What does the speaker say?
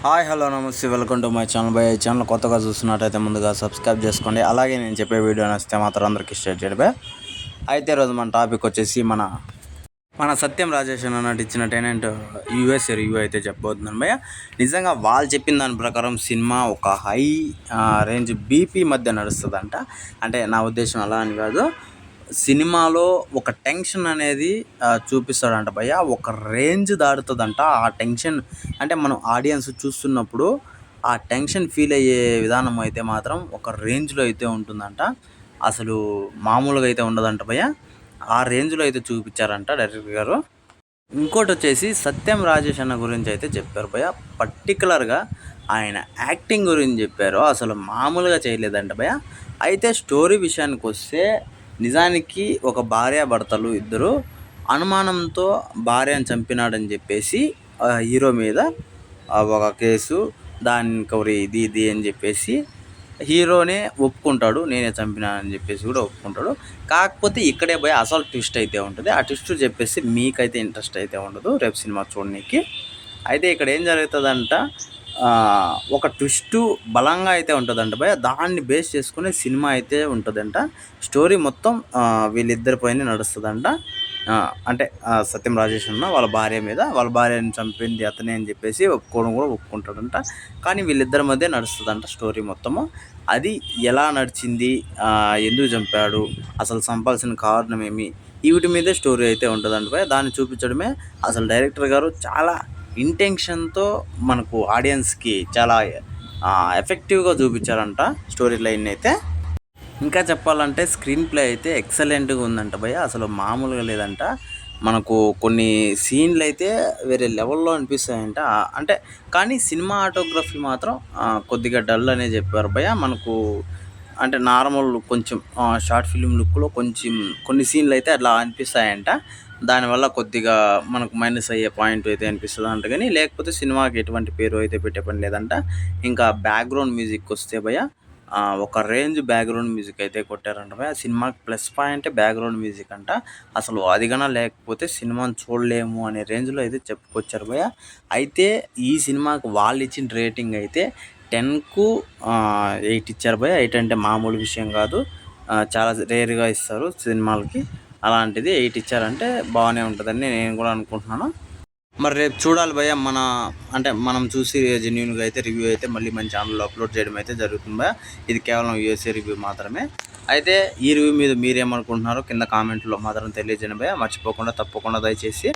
Hi hello నమస్తే welcome to my channel by channel కొత్తగా చూస్తున్నట్టయితే ముందుగా సబ్స్క్రైబ్ చేసుకోండి. అలాగే నేను చెప్పే వీడియో నచ్చితే మాత్రం అందరికీ షేర్ చేయడమే. అయితే ఈరోజు మన టాపిక్ వచ్చేసి మన సత్యం రాజేష్ అన్న నటించిన టెనెంట్ యూఎస్ రివ్యూ అయితే చెప్పబోతున్నాను భయ్య. నిజంగా వాళ్ళు చెప్పిన దాని ప్రకారం సినిమా ఒక హై రేంజ్ బీపీ మధ్య నడుస్తుందంట. అంటే నా ఉద్దేశం అలా అని కాదు, సినిమాలో ఒక టెన్షన్ అనేది చూపిస్తాడంట భయ్య. ఒక రేంజ్ దాటుతుందంట ఆ టెన్షన్. అంటే మనం ఆడియన్స్ చూస్తున్నప్పుడు ఆ టెన్షన్ ఫీల్ అయ్యే విధానం అయితే మాత్రం ఒక రేంజ్లో అయితే ఉంటుందంట. అసలు మామూలుగా అయితే ఉండదంట భయ్య. ఆ రేంజ్లో అయితే చూపించారంట డైరెక్టర్ గారు. ఇంకోటి వచ్చేసి సత్యం రాజేష్ అన్న గురించి అయితే చెప్పారు భయ్య. పర్టికులర్గా ఆయన యాక్టింగ్ గురించి చెప్పారు. అసలు మామూలుగా చేయలేదంట భయ్య. అయితే స్టోరీ విషయానికి వస్తే, నిజానికి ఒక భార్యాభర్తలు ఇద్దరు అనుమానంతో భార్యను చంపినాడని చెప్పేసి హీరో మీద ఒక కేసు, దాని కవరి ఇది అని చెప్పేసి హీరోనే ఒప్పుకుంటాడు, నేనే చంపినానని చెప్పేసి కూడా ఒప్పుకుంటాడు. కాకపోతే ఇక్కడే పోయి అసలు ట్విస్ట్ అయితే ఉంటుంది. ఆ ట్విస్ట్ చెప్పేసి మీకైతే ఇంట్రెస్ట్ అయితే ఉండదు రేపు సినిమా చూడడానికి. అయితే ఇక్కడ ఏం జరుగుతుందంట, ఒక ట్విస్ట్ బలంగా అయితే ఉంటుందంట భయ. దాన్ని బేస్ చేసుకుని సినిమా అయితే ఉంటుందంట. స్టోరీ మొత్తం వీళ్ళిద్దరి పైన నడుస్తుందంట. అంటే సత్యం రాజేష్ అన్న వాళ్ళ భార్య మీద, వాళ్ళ భార్యని చంపింది అతనే అని చెప్పేసి ఒప్పుకోవడం కూడా ఒప్పుకుంటాడంట. కానీ వీళ్ళిద్దరి మధ్య నడుస్తుందంట స్టోరీ మొత్తము. అది ఎలా నడిచింది, ఎందుకు చంపాడు, అసలు చంపాల్సిన కారణం ఏమి, వీటి మీదే స్టోరీ అయితే ఉంటుందంట భయ. దాన్ని చూపించడమే అసలు డైరెక్టర్ గారు చాలా ఇంటెన్షన్తో మనకు ఆడియన్స్కి చాలా ఎఫెక్టివ్గా చూపించారంట స్టోరీ లైన్ అయితే. ఇంకా చెప్పాలంటే స్క్రీన్ ప్లే అయితే ఎక్సలెంట్గా ఉందంట భయ్య. అసలు మామూలుగా లేదంట. మనకు కొన్ని సీన్లు అయితే వేరే లెవెల్లో అనిపిస్తాయంట. అంటే కానీ సినిమాటోగ్రఫీ మాత్రం కొద్దిగా డల్ అనే చెప్పారు భయ్య. మనకు అంటే నార్మల్ కొంచెం షార్ట్ ఫిలిం లుక్లో కొంచెం కొన్ని సీన్లు అయితే అట్లా అనిపిస్తాయంట. దానివల్ల కొద్దిగా మనకు మైనస్ అయ్యే పాయింట్ అయితే అనిపిస్తుంది అంట. కానీ లేకపోతే సినిమాకి ఎటువంటి పేరు అయితే పెట్టే పని లేదంట. ఇంకా బ్యాక్గ్రౌండ్ మ్యూజిక్ వస్తే భయ్య, ఒక రేంజ్ బ్యాక్గ్రౌండ్ మ్యూజిక్ అయితే కొట్టారంట భయ్య. సినిమాకి ప్లస్ పాయింట్ బ్యాక్గ్రౌండ్ మ్యూజిక్ అంట. అసలు అది కన్నా లేకపోతే సినిమాని చూడలేము అనే రేంజ్లో అయితే చెప్పుకొచ్చారు భయ్య. అయితే ఈ సినిమాకి వాళ్ళు ఇచ్చిన రేటింగ్ అయితే 10కు 8 ఇచ్చారు భయ్య. 8 అంటే మామూలు విషయం కాదు, చాలా రేర్గా ఇస్తారు సినిమాలకి. అలాంటిది 8 ఇచ్చారంటే బాగానే ఉంటుందని నేను కూడా అనుకుంటున్నాను. మరి రేపు చూడాలి భయ్య. మనం చూసి జెన్యూన్గా అయితే రివ్యూ అయితే మళ్ళీ మన ఛానల్లో అప్లోడ్ చేయడం అయితే జరుగుతుంది భయ్య. ఇది కేవలం యూఎస్ఏ రివ్యూ మాత్రమే. అయితే ఈ రివ్యూ మీద మీరేమనుకుంటున్నారో కింద కామెంట్లో మాత్రం తెలియజేయండి భయ్య. మర్చిపోకుండా తప్పకుండా దయచేసి